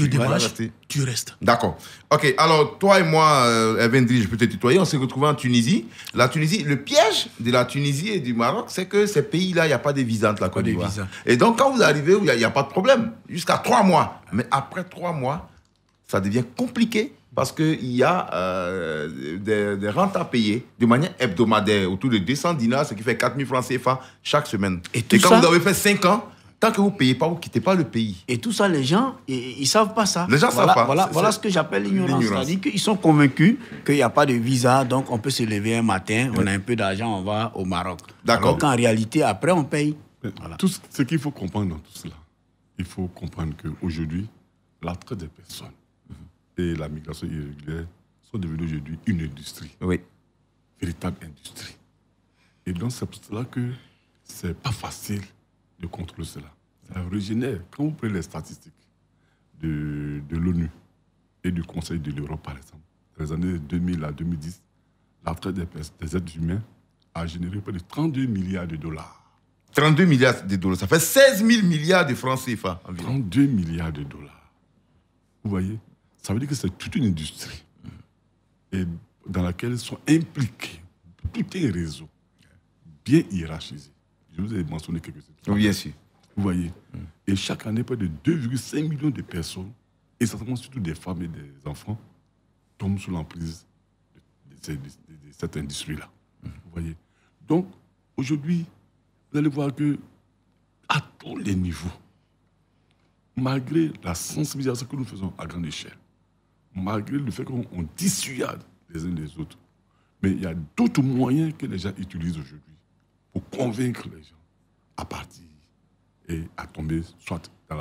tu restes. D'accord. Ok, alors toi et moi, Evendri, je peux te tutoyer, on s'est retrouvés en Tunisie. La Tunisie, le piège de la Tunisie et du Maroc, c'est que ces pays-là, il n'y a pas de visa entre la Côte d'Ivoire. Et donc, quand vous arrivez, il n'y a pas de problème, jusqu'à 3 mois. Mais après 3 mois, ça devient compliqué. Parce qu'il y a des rentes à payer de manière hebdomadaire, autour de 200 dinars, ce qui fait 4 000 francs CFA chaque semaine. Et quand vous avez fait 5 ans, tant que vous ne payez pas, vous ne quittez pas le pays. Et tout ça, les gens, ils ne savent pas ça. Les gens ne savent pas. Voilà ce que j'appelle l'ignorance. C'est-à-dire qu'ils sont convaincus qu'il n'y a pas de visa, donc on peut se lever un matin, on a un peu d'argent, on va au Maroc. D'accord. Alors qu'en réalité, après, on paye. Voilà. Tout ce qu'il faut comprendre dans tout cela, il faut comprendre qu'aujourd'hui, la traite des personnes et la migration irrégulière sont devenues aujourd'hui une industrie. Oui. Véritable industrie. Et donc, c'est pour cela que ce n'est pas facile de contrôler cela. Ça originaire. Quand vous prenez les statistiques de l'ONU et du Conseil de l'Europe, par exemple, dans les années 2000 à 2010, la traite des êtres humains a généré près de 32 milliards de dollars. 32 milliards de dollars. Ça fait 16 000 milliards de francs CFA. Environ. 32 milliards de dollars. Vous voyez? Ça veut dire que c'est toute une industrie et dans laquelle sont impliqués tout un réseau bien hiérarchisé. Je vous ai mentionné quelques exemples. Oui, bien sûr. Vous voyez? Et chaque année, près de 2,5 millions de personnes, essentiellement surtout des femmes et des enfants, tombent sous l'emprise de cette industrie-là. Vous voyez? Donc, aujourd'hui, vous allez voir que à tous les niveaux, malgré la sensibilisation que nous faisons à grande échelle, malgré le fait qu'on dissuade les uns les autres, mais il y a d'autres moyens que les gens utilisent aujourd'hui pour convaincre les gens à partir et à tomber soit dans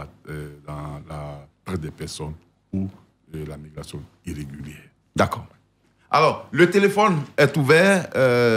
la traite des personnes ou la migration irrégulière. D'accord. Alors, le téléphone est ouvert,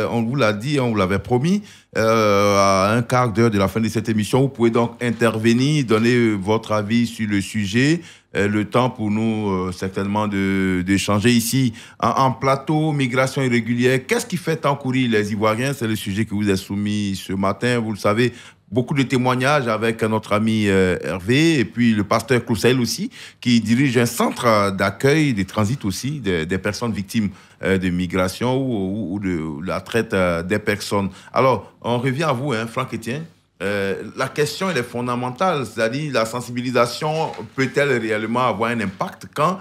on vous l'a dit, on vous l'avait promis, à un quart d'heure de la fin de cette émission. Vous pouvez donc intervenir, donner votre avis sur le sujet. Le temps pour nous, certainement, d'échanger ici en plateau, migration irrégulière. Qu'est-ce qui fait encourir les Ivoiriens? C'est le sujet que vous est soumis ce matin, vous le savez. Beaucoup de témoignages avec notre ami Hervé et puis le pasteur Cloussel aussi, qui dirige un centre d'accueil, de transit aussi, des personnes victimes de migration ou de la traite des personnes. Alors, on revient à vous, hein, Franck Etienne. La question, elle est fondamentale, c'est-à-dire la sensibilisation peut-elle réellement avoir un impact quand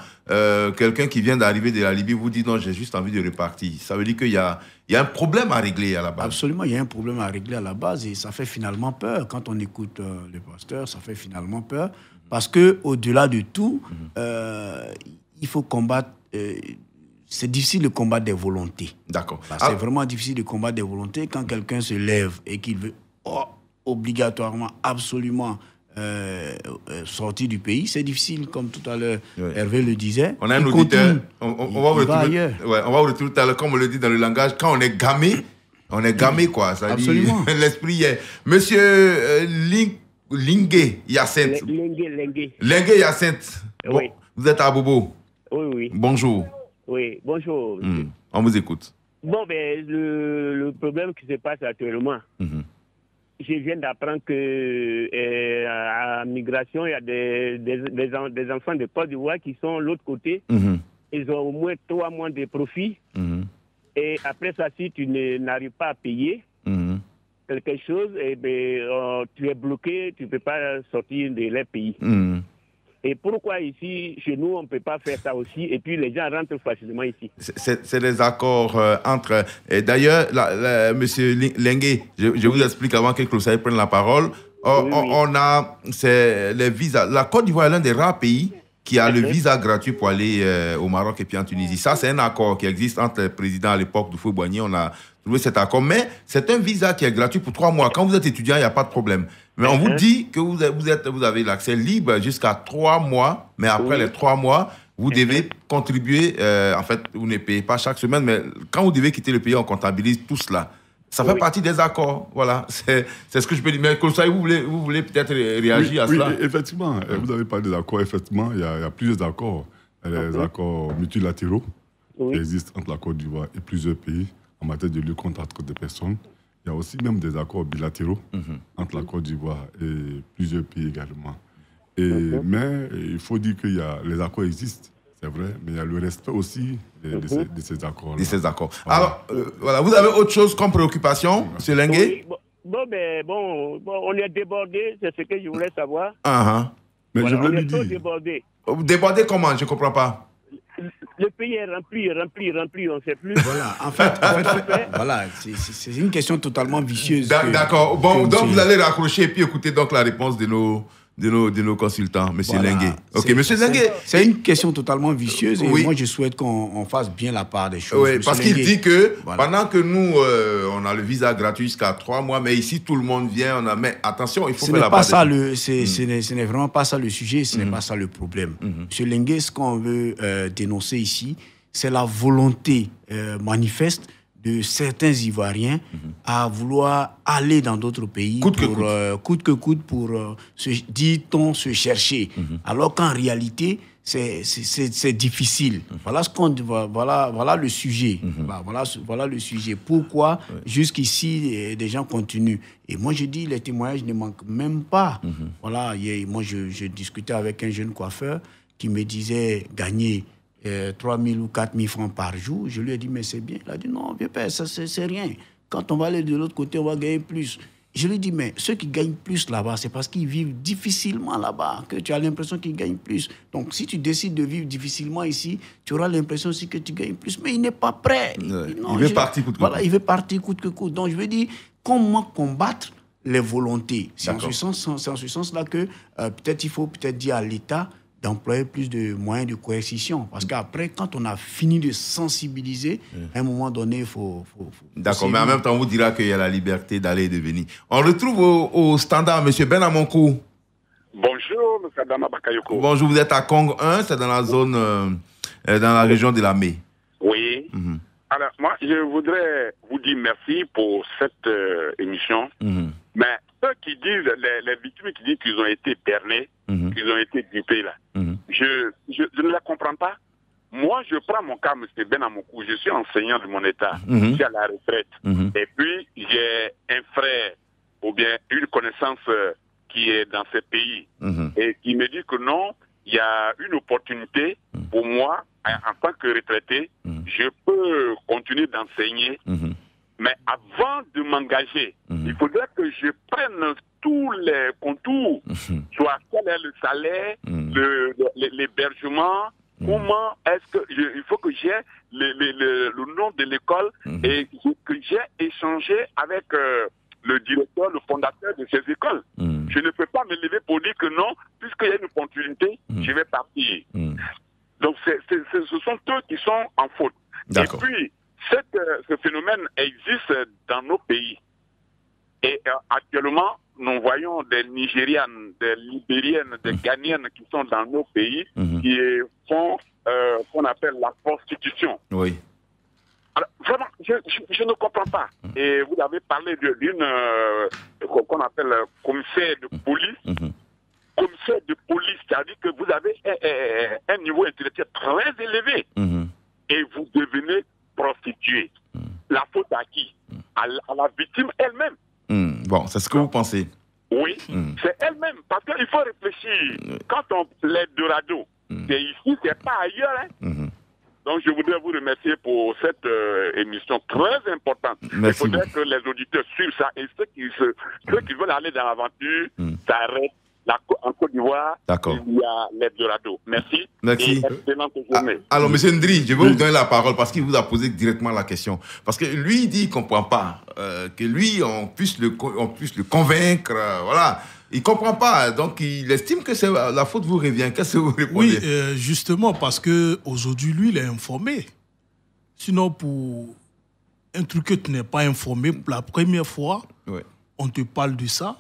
quelqu'un qui vient d'arriver de la Libye vous dit non, j'ai juste envie de repartir. Ça veut dire qu'il y a un problème à régler à la base. Absolument, il y a un problème à régler à la base et ça fait finalement peur. Quand on écoute le pasteur, ça fait finalement peur parce qu'au-delà de tout, il il faut combattre... c'est difficile de combattre des volontés. D'accord. C'est vraiment difficile de combattre des volontés quand quelqu'un se lève et qu'il veut obligatoirement, absolument sortir du pays. C'est difficile, comme tout à l'heure Hervé le disait. On a un auditeur, on va vous retrouver tout à l'heure, comme on le dit dans le langage, quand on est gamé, quoi. Ça Absolument. Dit, l'esprit est... Monsieur Lingué Hyacinthe. Lingué Hyacinthe. Bon, oui. Vous êtes à Bobo. Oui. Bonjour. Oui, bonjour. On vous écoute. Bon, ben, le problème qui se passe actuellement, je viens d'apprendre que à Migration, il y a des enfants de Côte d'Ivoire qui sont de l'autre côté. Ils ont au moins 3 mois de profit. Et après ça, si tu n'arrives pas à payer quelque chose, eh ben, tu es bloqué, tu ne peux pas sortir de leur pays. Et pourquoi ici, chez nous, on ne peut pas faire ça aussi? Et puis les gens rentrent facilement ici. C'est des accords entre... Et d'ailleurs, monsieur Lingué, je vous explique avant que Claude prenne la parole. On a les visas. La Côte d'Ivoire est l'un des rares pays qui a le visa gratuit pour aller au Maroc et puis en Tunisie. Ça, c'est un accord qui existe entre les présidents à l'époque du Houphouët-Boigny. On a trouvé cet accord. Mais c'est un visa qui est gratuit pour 3 mois. Quand vous êtes étudiant, il n'y a pas de problème. Mais on vous dit que vous avez l'accès libre jusqu'à 3 mois. Mais après les 3 mois, vous devez contribuer. En fait, vous ne payez pas chaque semaine. Mais quand vous devez quitter le pays, on comptabilise tout cela. Ça fait partie des accords. Voilà, c'est ce que je peux dire. Mais Koulsaï, vous voulez peut-être réagir à cela? Oui, effectivement. Vous avez parlé des accords. Effectivement, il y a plusieurs accords. Il y a les accords multilatéraux qui existent entre la Côte d'Ivoire et plusieurs pays en matière de lutte contre la traite des personnes. Il y a aussi même des accords bilatéraux entre la Côte d'Ivoire et plusieurs pays également. Mais il faut dire que les accords existent. C'est vrai, mais il y a le respect aussi de ces accords. De ces accords. Alors, voilà, vous avez autre chose comme préoccupation, M. Lingué? On est débordé, c'est ce que je voulais savoir. Mais voilà, je voulais lui dire. Débordé. Débordé comment? Je ne comprends pas. Le pays est rempli, on ne sait plus. Voilà, en fait voilà, c'est une question totalement vicieuse. D'accord. Bon, donc vous allez raccrocher et puis écouter donc la réponse de nos consultants, M. Lingué. Ok, M. Lingué. C'est une question totalement vicieuse et moi je souhaite qu'on fasse bien la part des choses. Oui, parce qu'il dit que pendant que nous, on a le visa gratuit jusqu'à 3 mois, mais ici tout le monde vient, mais attention, il faut faire la part des choses. Ce n'est vraiment pas ça le sujet, ce n'est pas ça le problème. M. Lingué, ce qu'on veut dénoncer ici, c'est la volonté manifeste de certains Ivoiriens à vouloir aller dans d'autres pays coûte que coûte pour, dit-on, se chercher. Alors qu'en réalité, c'est difficile. Voilà le sujet. Voilà le sujet. Pourquoi jusqu'ici, des gens continuent. Et moi, je dis, les témoignages ne manquent même pas. Voilà, moi, je discutais avec un jeune coiffeur qui me disait gagner 3 000 ou 4 000 francs par jour. Je lui ai dit, mais c'est bien. Il a dit, non, vieux père, ça, c'est rien. Quand on va aller de l'autre côté, on va gagner plus. Je lui ai dit, mais ceux qui gagnent plus là-bas, c'est parce qu'ils vivent difficilement là-bas, que tu as l'impression qu'ils gagnent plus. Donc, si tu décides de vivre difficilement ici, tu auras l'impression aussi que tu gagnes plus. Mais il n'est pas prêt. Il veut partir coûte que coûte. Voilà, il veut partir coûte que coûte. Donc, je veux dire, comment combattre les volontés? C'est en ce sens-là que peut-être il faut dire à l'État d'employer plus de moyens de coercition. Parce qu'après, quand on a fini de sensibiliser, à un moment donné, il faut D'accord, mais en même temps, on vous dira qu'il y a la liberté d'aller et de venir. On retrouve au standard M. Ben Amonkou. Bonjour, M. Adama Bakayoko. Bonjour, vous êtes à Congo 1, c'est dans la zone, dans la région de la Mé. Oui. Alors, moi, je voudrais vous dire merci pour cette émission. Mais ceux qui disent, les victimes qui disent qu'ils ont été bernés, qu'ils ont été dupés, là, je ne la comprends pas. Moi, je prends mon cas, M. Benamokou, je suis enseignant de mon état, je suis à la retraite. Et puis, j'ai un frère, ou bien une connaissance qui est dans ce pays, et qui me dit que non, il y a une opportunité pour moi, en tant que retraité, je peux continuer d'enseigner. Mais avant de m'engager, il faudrait que je prenne tous les contours, soit quel est le salaire, l'hébergement, comment est-ce que il faut que j'ai le nom de l'école et que j'ai échangé avec le directeur, le fondateur de ces écoles. Je ne peux pas me lever pour dire que non, puisqu'il y a une opportunité, je vais partir. Donc, ce sont eux qui sont en faute. Et puis, ce phénomène existe dans nos pays. Et actuellement, nous voyons des Nigérianes, des Libériennes, des Ghanéennes qui sont dans nos pays qui font qu'on appelle la prostitution. Oui. Alors, vraiment, je ne comprends pas. Et vous avez parlé d'une qu'on appelle commissaire de police. Commissaire de police, c'est-à-dire que vous avez un niveau intellectuel très élevé et vous devenez prostituée. La faute à qui? À la victime elle-même. Bon, c'est ce que vous pensez? Oui, c'est elle-même. Parce qu'il faut réfléchir. Quand on l'aide de radio, c'est ici, c'est pas ailleurs. Hein. Donc, je voudrais vous remercier pour cette émission très importante. Merci. Il faudrait que les auditeurs suivent ça et ceux qui veulent aller dans l'aventure s'arrêtent. En Côte d'Ivoire, il y a l'aide de radio. Merci. Merci. Et excellente journée. Alors, M. Ndri, je vais vous donner la parole parce qu'il vous a posé directement la question. Parce que lui, il dit qu'il ne comprend pas. Que lui, on puisse le convaincre. Voilà. Il ne comprend pas. Donc, il estime que la faute vous revient. Qu'est-ce que vous répondez? Oui, justement, parce qu'aujourd'hui, lui, il est informé. Sinon, pour un truc que tu n'es pas informé, pour la première fois, on te parle de ça.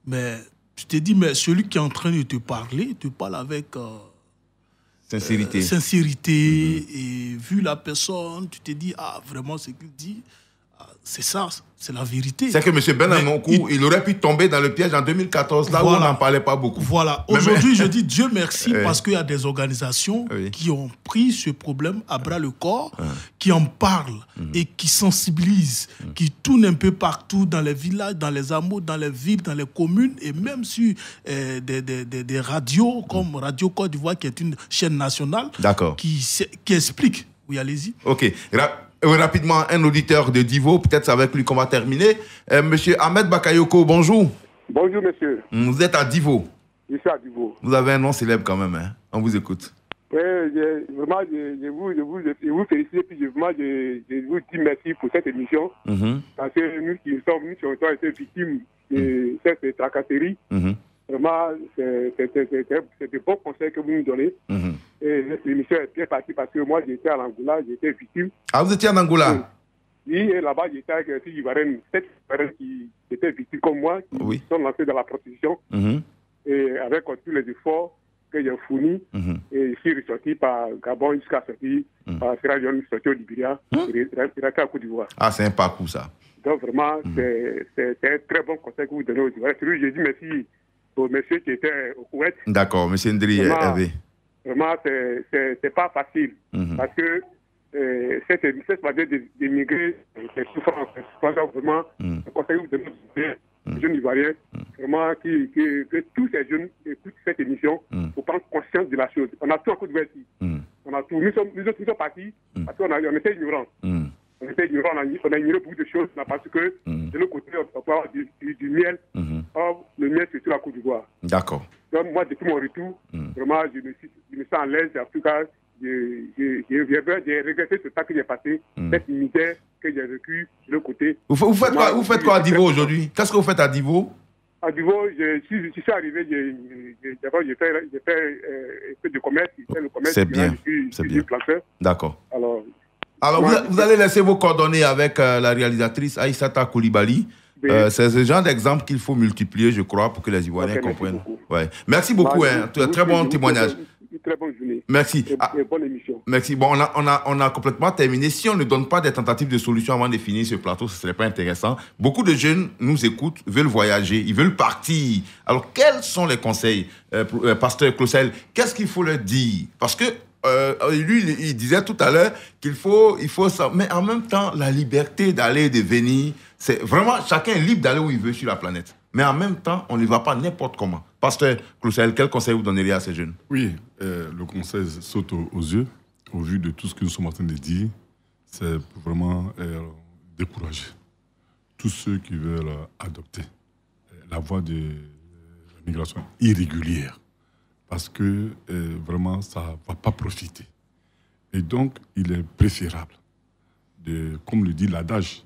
Mais tu te dis, mais celui qui est en train de te parler, te parle avec sincérité. Et vu la personne, tu te dis, ah, vraiment, ce qu'il dit, c'est ça, c'est la vérité. C'est que M. Benanonkou, il aurait pu tomber dans le piège en 2014, là où on n'en parlait pas beaucoup. Voilà. Aujourd'hui, je dis Dieu merci parce qu'il y a des organisations qui ont pris ce problème à bras le corps, qui en parlent et qui sensibilisent, qui tournent un peu partout dans les villages, dans les hameaux, dans les villes, dans les communes et même sur des radios comme Radio Côte d'Ivoire, qui est une chaîne nationale, qui explique. Oui, allez-y. Ok. Rapidement, un auditeur de Divo, peut-être c'est avec lui qu'on va terminer. Monsieur Ahmed Bakayoko, bonjour. Bonjour, monsieur. Vous êtes à Divo. Je suis à Divo. Vous avez un nom célèbre quand même, hein? On vous écoute. Oui, vraiment, je vous félicite et puis je vous dis merci pour cette émission. Parce que nous qui avons été victimes de cette tracasserie, vraiment, c'est de bons conseils que vous nous donnez. Et l'émission est bien partie parce que moi, j'étais à l'Angola, j'étais victime. Ah, vous étiez en Angola? Oui, et là-bas, j'étais avec 7 Ivoiriennes qui étaient victimes comme moi, qui sont lancées dans la prostitution. Et avec tous les efforts que j'ai fournis, et je suis ressorti par Gabon jusqu'à sortir par Sierra Leone, sorti au Libéria, et resté à Côte d'Ivoire. Ah, c'est un parcours, ça. Donc, vraiment, c'est un très bon conseil que vous donnez aux Ivoiriens. J'ai dit merci au monsieur qui était au Koweït. D'accord, monsieur Ndri Hervé. Vraiment, c'est pas facile. Parce que cette manière d'émigrer, c'est souffrant. Vraiment, le conseil que vous donnez aux jeunes Ivoiriens, vraiment, que tous ces jeunes écoutent cette émission pour prendre conscience de la chose. On a tout en Côte d'Ivoire ici. On a tout. Nous sommes partis parce qu'on était ignorants. On était ignorants, on a ignoré beaucoup de choses parce que de l'autre côté, on peut avoir du miel. Or, le miel, c'est sur la Côte d'Ivoire. D'accord. Donc, moi, depuis mon retour, vraiment, je me sens à l'aise. En tout cas, j'ai regretté ce temps que j'ai passé, cette misère que j'ai vécue de l'autre côté. Vous faites quoi à Divo aujourd'hui? Qu'est-ce que vous faites à Divo? À Divo, je suis arrivé, d'abord, j'ai fait un peu de commerce. C'est bien. Je suis planteur. D'accord. Alors, vous allez laisser vos coordonnées avec la réalisatrice Aïssata Koulibaly. C'est ce genre d'exemple qu'il faut multiplier, je crois, pour que les Ivoiriens comprennent. Merci beaucoup. Très bon témoignage. Très bonne journée. Merci. Et bonne émission. Merci. Bon, on a complètement terminé. Si on ne donne pas des tentatives de solution avant de finir ce plateau, ce ne serait pas intéressant. Beaucoup de jeunes nous écoutent, veulent voyager, ils veulent partir. Alors, quels sont les conseils, Pasteur Clausel? Qu'est-ce qu'il faut leur dire? Parce que lui, il disait tout à l'heure qu'il faut ça. Mais en même temps, la liberté d'aller et de venir, c'est vraiment, chacun est libre d'aller où il veut sur la planète. Mais en même temps, on ne va pas n'importe comment. Pasteur Clausel, quel conseil vous donneriez à ces jeunes? Oui, le conseil saute aux yeux, au vu de tout ce que nous sommes en train de dire. C'est pour vraiment décourager tous ceux qui veulent adopter la voie de la migration irrégulière. Parce que vraiment, ça ne va pas profiter. Et donc, il est préférable, comme le dit l'adage,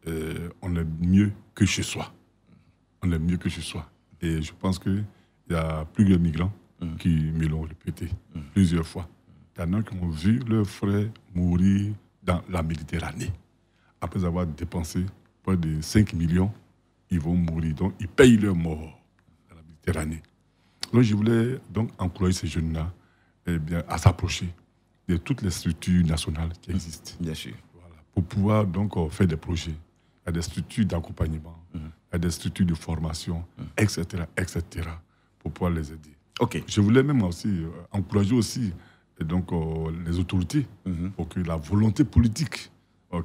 on est mieux que chez soi. On est mieux que chez soi. Et je pense qu'il y a plusieurs migrants qui me l'ont répété plusieurs fois. Il y en a qui ont vu leurs frères mourir dans la Méditerranée. Après avoir dépensé près de 5 millions, ils vont mourir. Donc, ils payent leur mort dans la Méditerranée. Donc, je voulais donc encourager ces jeunes-là à s'approcher de toutes les structures nationales qui existent. Bien sûr. Voilà, pour pouvoir donc faire des projets. Il y a des structures d'accompagnement, il y a des structures de formation, etc., pour pouvoir les aider. Ok. Je voulais même aussi encourager aussi donc, les autorités pour que la volonté politique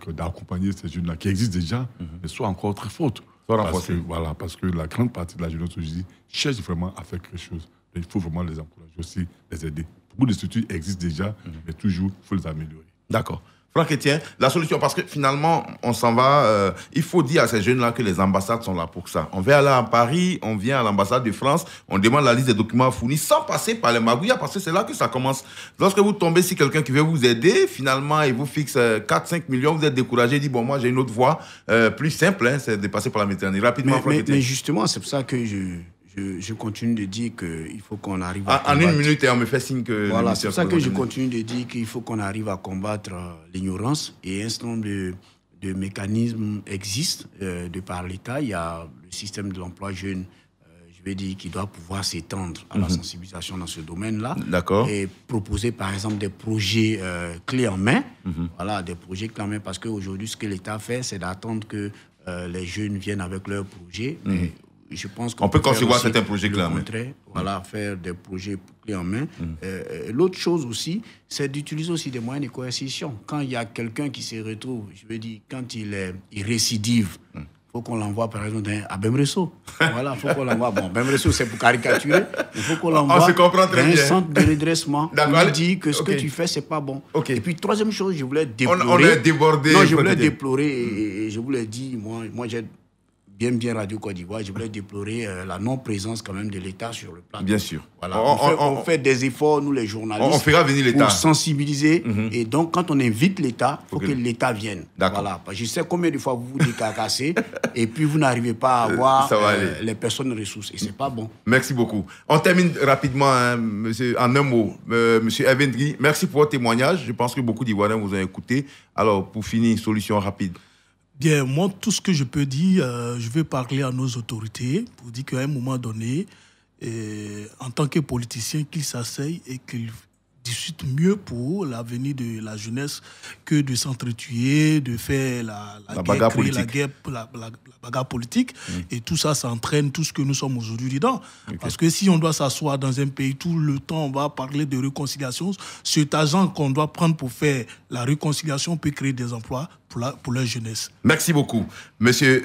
d'accompagner ces jeunes-là, qui existent déjà, soit encore très forte. Parce que la grande partie de la jeunesse aujourd'hui cherche vraiment à faire quelque chose. Et il faut vraiment les encourager aussi, les aider. Beaucoup de structures existent déjà, mais toujours, il faut les améliorer. D'accord. Franck Etienne, la solution, parce que finalement, on s'en va, il faut dire à ces jeunes-là que les ambassades sont là pour ça. On vient aller à Paris, on vient à l'ambassade de France, on demande la liste des documents fournis sans passer par les magouillas, parce que c'est là que ça commence. Lorsque vous tombez sur quelqu'un qui veut vous aider, finalement, il vous fixe 4-5 millions, vous êtes découragé, il dit, bon, moi, j'ai une autre voie plus simple, c'est de passer par la Méditerranée. Rapidement, Franck Etienne. Mais justement, c'est pour ça que je continue de dire qu'il faut qu'on arrive à combattre. En une minute, et on me fait signe que... Voilà, c'est pour ça que je continue de dire qu'il faut qu'on arrive à combattre l'ignorance. Et un certain nombre de mécanismes existent de par l'État. Il y a le système de l'emploi jeune, je vais dire, qui doit pouvoir s'étendre à la sensibilisation dans ce domaine-là. D'accord. Et proposer, par exemple, des projets clés en main. Voilà, des projets clés en main. Parce qu'aujourd'hui, ce que l'État fait, c'est d'attendre que les jeunes viennent avec leurs projets. Je pense qu'on peut concevoir certains projets clés en main. Voilà, faire des projets clés en main. L'autre chose aussi, c'est d'utiliser aussi des moyens de coercition. Quand il y a quelqu'un qui se retrouve, je veux dire, quand il récidive, il faut qu'on l'envoie, par exemple, à Bemresso. Voilà, il faut qu'on l'envoie. Bon, Bemresso, c'est pour caricaturer. Il faut qu'on l'envoie à un centre de redressement. On lui dit que ce que tu fais, c'est pas bon. Et puis, troisième chose, je voulais déplorer. On est débordé. Non, je voulais déplorer et je vous l'ai dit, moi j'ai bien Radio Côte d'Ivoire, je voulais déplorer la non-présence quand même de l'État sur le plan. Bien sûr. Voilà. On fait des efforts, nous les journalistes, on fera venir l'État pour sensibiliser. Et donc, quand on invite l'État, il faut que l'État vienne. Voilà. Je sais combien de fois vous vous décarcassez et puis vous n'arrivez pas à avoir les personnes ressources. Et c'est pas bon. Merci beaucoup. On termine rapidement, monsieur, en un mot. Monsieur Evendri, merci pour votre témoignage. Je pense que beaucoup d'Ivoiriens vous ont écouté. Alors, pour finir, solution rapide. Bien, moi, tout ce que je peux dire, je vais parler à nos autorités pour dire qu'à un moment donné, en tant que politicien, qu'ils s'asseyent et qu'ils discutent mieux pour l'avenir de la jeunesse que de s'entretuer, de faire la bagarre politique. La bagarre politique. Et tout ça, ça entraîne tout ce que nous sommes aujourd'hui dedans. Parce que si on doit s'asseoir dans un pays, tout le temps, on va parler de réconciliation. Cet argent qu'on doit prendre pour faire la réconciliation peut créer des emplois pour la jeunesse. Merci beaucoup. Monsieur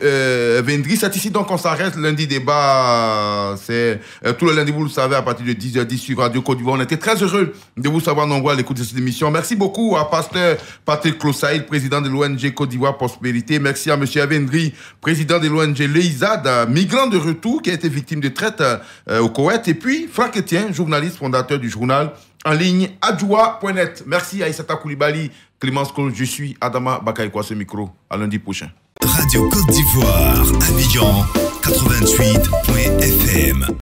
Vendry, c'est ici donc on s'arrête. Lundi débat, c'est tout le lundi, vous le savez, à partir de 10h10 sur Radio Côte d'Ivoire. On était très heureux de vous savoir nombreux à l'écoute de cette émission. Merci beaucoup à Pasteur Patrick Closaïd, président de l'ONG Côte d'Ivoire Prospérité. Merci à monsieur Vendry, président de l'ONG Leizad, migrant de retour qui a été victime de traite au Koweït. Et puis Franck Etienne, journaliste fondateur du journal en ligne adjoua.net. Merci à Issata Koulibaly, Clémence Cole, je suis Adama Bakaïkwa, ce micro. À lundi prochain. Radio Côte d'Ivoire, Abidjan 88.fm.